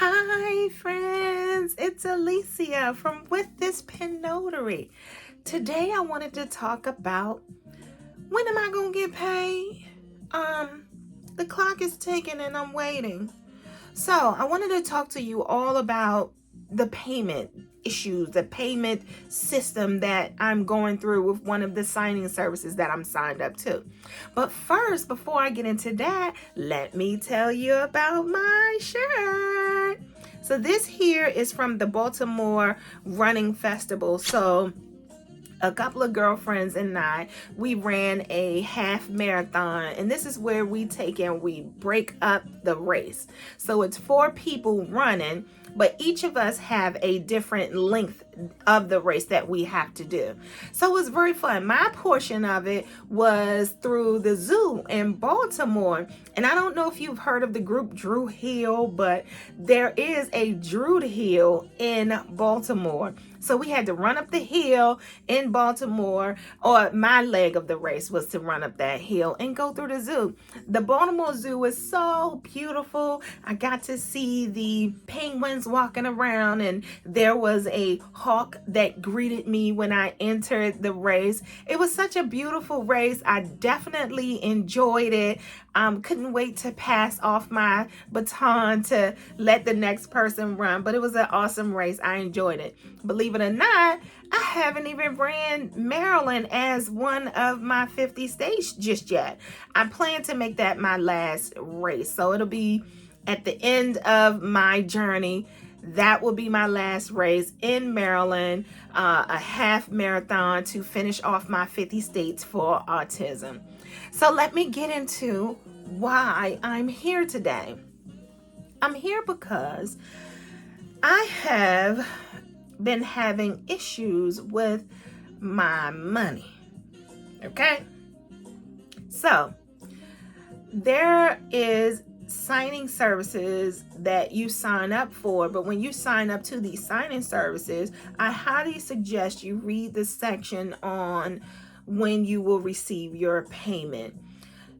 Hi friends, it's Alicia from With This Pen Notary. Today I wanted to talk about when am I gonna get paid? The clock is ticking and I'm waiting. So I wanted to talk to you all about the payment issues, the payment system that I'm going through with one of the signing services that I'm signed up to. But first, before I get into that, let me tell you about my shirt. So this here is from the Baltimore Running Festival. So a couple of girlfriends and we ran a half marathon, and this is where we take and we break up the race. So it's 4 people running, but each of us have a different length of the race that we have to do. So it was very fun. My portion of it was through the zoo in Baltimore. And I don't know if you've heard of the group Druid Hill, but there is a Druid Hill in Baltimore. So we had to run up the hill in Baltimore, or my leg of the race was to run up that hill and go through the zoo. The Baltimore Zoo is so beautiful. I got to see the penguins walking around, and there was a hawk that greeted me when I entered the race. It was such a beautiful race. I definitely enjoyed it. Couldn't wait to pass off my baton to let the next person run, but it was an awesome race. I enjoyed it. Believe it or not, I haven't even ran Maryland as one of my 50 states just yet. I plan to make that my last race. So it'll be at the end of my journey. That will be my last race in Maryland, a half marathon to finish off my 50 states for autism. So let me get into why I'm here today. I'm here because I have been having issues with my money. Okay? So there is signing services that you sign up for, but when you sign up to these signing services, I highly suggest you read the section on when you will receive your payment.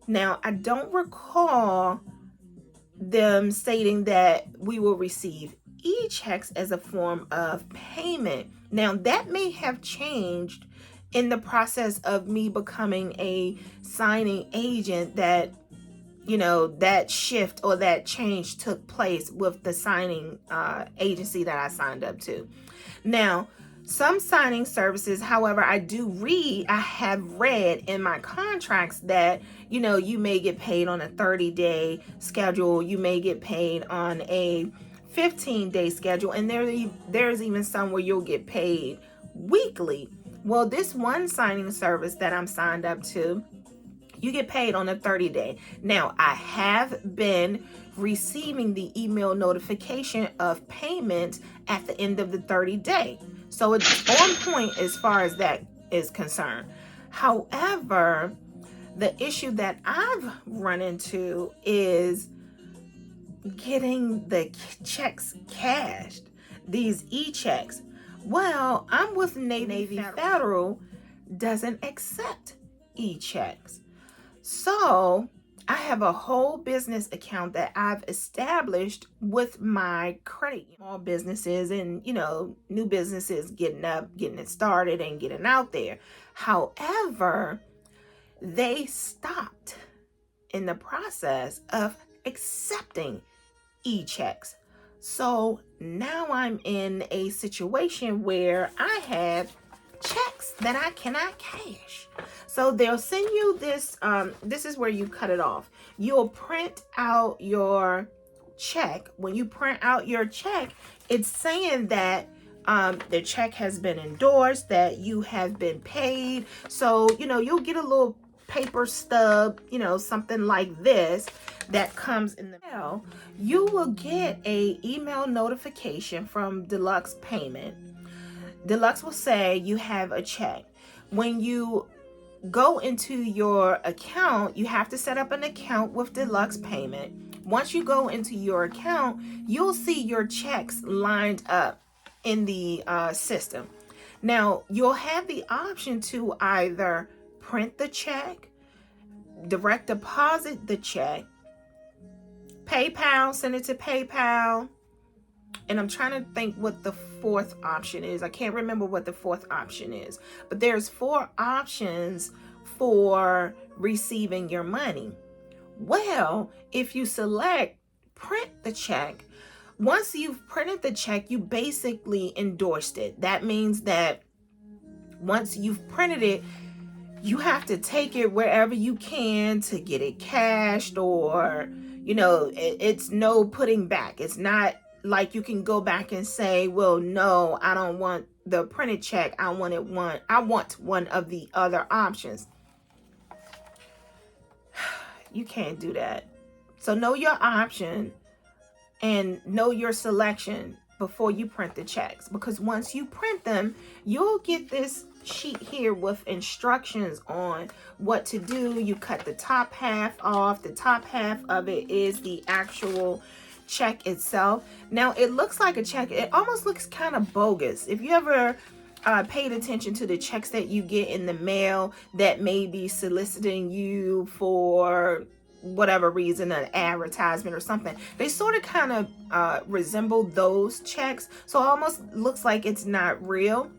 Now, I don't recall them stating that we will receive echecks as a form of payment. Now, that may have changed in the process of me becoming a signing agent, that that shift or that change took place with the signing agency that I signed up to. Now, some signing services, however, I have read in my contracts that, you may get paid on a 30-day schedule, you may get paid on a 15-day schedule, and there's even some where you'll get paid weekly. Well, this one signing service that I'm signed up to, you get paid on a 30-day. Now, I have been receiving the email notification of payment at the end of the 30-day. So it's on point as far as that is concerned. However, the issue that I've run into is getting the checks cashed, these e-checks. Well, I'm with Navy Federal, doesn't accept e-checks. So I have a whole business account that I've established with my credit. Small businesses and, new businesses getting it started and getting out there. However, they stopped in the process of accepting e-checks. So now I'm in a situation where I have checks that I cannot cash. So they'll send you this, this is where you cut it off. You'll print out your check. When you print out your check, it's saying that the check has been endorsed, that you have been paid. So, you'll get a little paper stub, something like this that comes in the mail. You will get a email notification from Deluxe Payment. Deluxe will say you have a check. When you go into your account, you have to set up an account with Deluxe Payment. Once you go into your account, you'll see your checks lined up in the system. Now, you'll have the option to either print the check, direct deposit the check, PayPal, send it to PayPal, and I'm trying to think what the fourth option is. I can't remember what the fourth option is, but there's 4 options for receiving your money. Well, if you select print the check, once you've printed the check, you basically endorsed it. That means that once you've printed it, you have to take it wherever you can to get it cashed, or, it's no putting back. It's not like you can go back and say, well, no, I don't want the printed check. I want one of the other options. You can't do that. So know your option and know your selection before you print the checks, because once you print them, you'll get this sheet here with instructions on what to do. You cut the top half off. The top half of it is the actual check itself. Now, it looks like a check. It almost looks kind of bogus. If you ever paid attention to the checks that you get in the mail that may be soliciting you for whatever reason, an advertisement or something, they sort of kind of resemble those checks. So it almost looks like it's not real.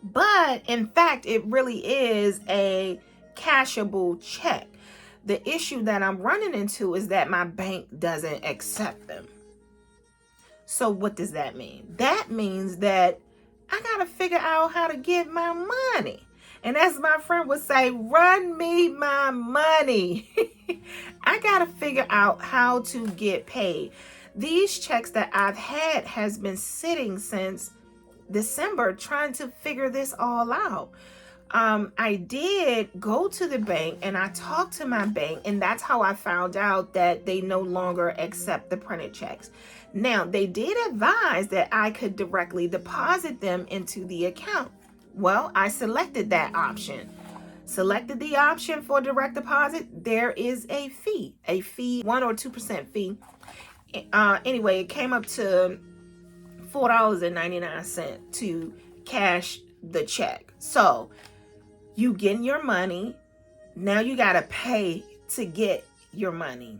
But in fact, it really is a cashable check. The issue that I'm running into is that my bank doesn't accept them. So what does that mean? That means that I got to figure out how to get my money. And as my friend would say, run me my money. I got to figure out how to get paid. These checks that I've had has been sitting since December trying to figure this all out. I did go to the bank and I talked to my bank, and that's how I found out that they no longer accept the printed checks. Now, they did advise that I could directly deposit them into the account. Well, I selected that option. Selected the option for direct deposit. There is a fee, 1 or 2% fee. Anyway, it came up to $4.99 to cash the check. So you getting your money. Now you got to pay to get your money.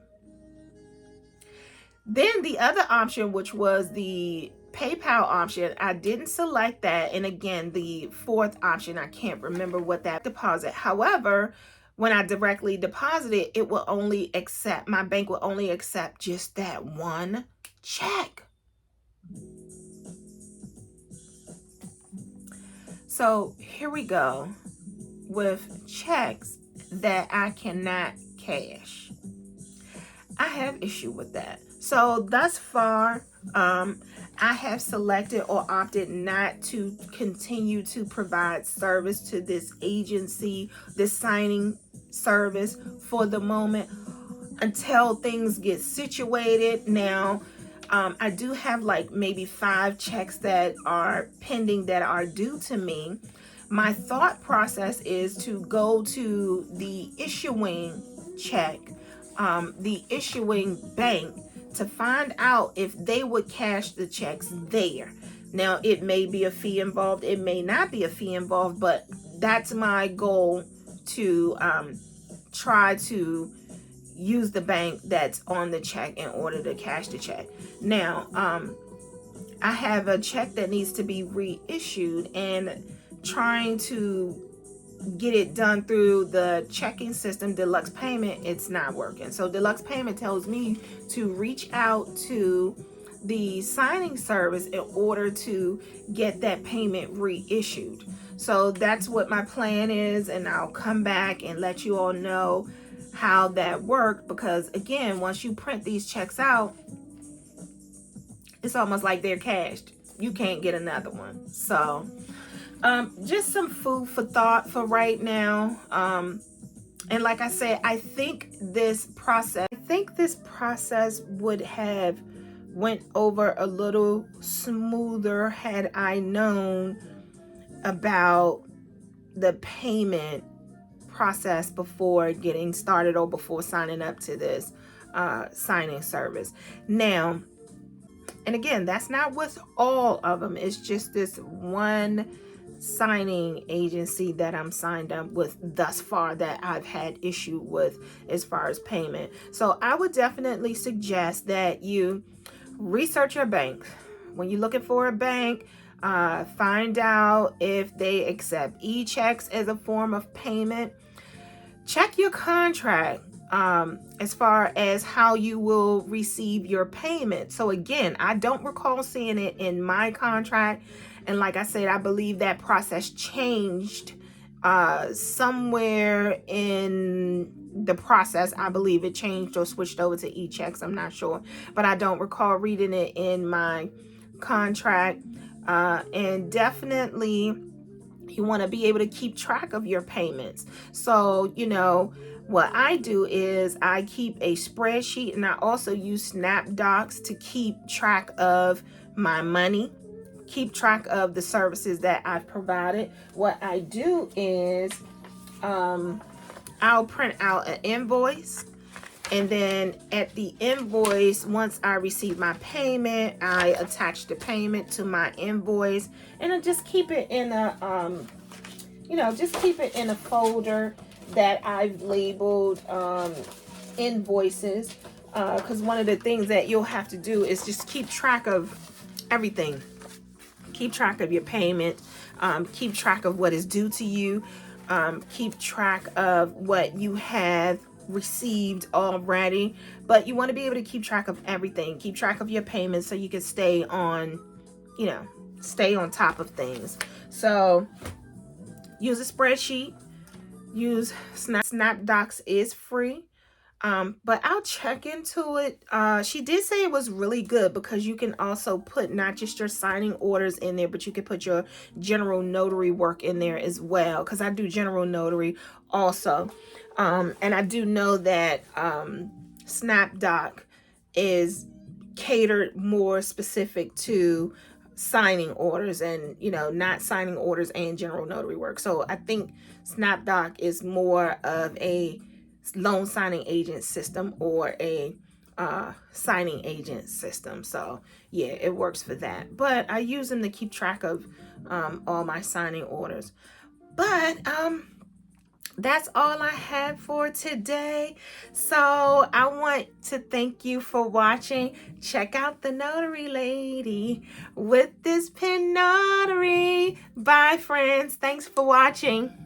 Then the other option, which was the PayPal option, I didn't select that. And again, the fourth option, I can't remember what that deposit. However, when I directly deposited, it will only accept, my bank will only accept just that one check. So here we go with checks that I cannot cash. I have issue with that. So thus far, I have selected or opted not to continue to provide service to this agency, this signing service for the moment until things get situated. Now, I do have like maybe 5 checks that are pending that are due to me. My thought process is to go to the issuing check, the issuing bank, to find out if they would cash the checks there. Now, it may be a fee involved, it may not be a fee involved, but that's my goal, to try to use the bank that's on the check in order to cash the check. Now, I have a check that needs to be reissued, and trying to get it done through the checking system, Deluxe Payment, it's not working. So Deluxe Payment tells me to reach out to the signing service in order to get that payment reissued. So that's what my plan is, and I'll come back and let you all know how that worked, because again, once you print these checks out, it's almost like they're cashed. You can't get another one. So just some food for thought for right now. And like I said, I think this process would have went over a little smoother had I known about the payment process before getting started or before signing up to this signing service. Now, and again, that's not with all of them. It's just this one signing agency that I'm signed up with thus far that I've had issue with as far as payment. So I would definitely suggest that you research your bank, When you're looking for a bank, find out if they accept echecks as a form of payment. Check your contract as far as how you will receive your payment. So again, I don't recall seeing it in my contract. And like I said, I believe that process changed somewhere in the process. I believe it changed or switched over to echecks. I'm not sure, but I don't recall reading it in my contract. And definitely you want to be able to keep track of your payments. So, what I do is I keep a spreadsheet, and I also use SnapDocs to keep track of my money, keep track of the services that I've provided. What I do is I'll print out an invoice, and then at the invoice, once I receive my payment, I attach the payment to my invoice, and I just keep it in a folder that I've labeled invoices, because one of the things that you'll have to do is just keep track of everything. Keep track of your payment, keep track of what is due to you, keep track of what you have received already. But you want to be able to keep track of everything. Keep track of your payments so you can stay on top of things. So use a spreadsheet. Use SnapDocs is free. But I'll check into it. She did say it was really good because you can also put not just your signing orders in there, but you can put your general notary work in there as well, because I do general notary also. And I do know that SnapDoc is catered more specific to signing orders and not signing orders and general notary work. So I think SnapDoc is more of a loan signing agent system or a signing agent system. So yeah, it works for that. But I use them to keep track of all my signing orders. But that's all I have for today. So I want to thank you for watching. Check out the Notary Lady with this pen notary. Bye, friends. Thanks for watching.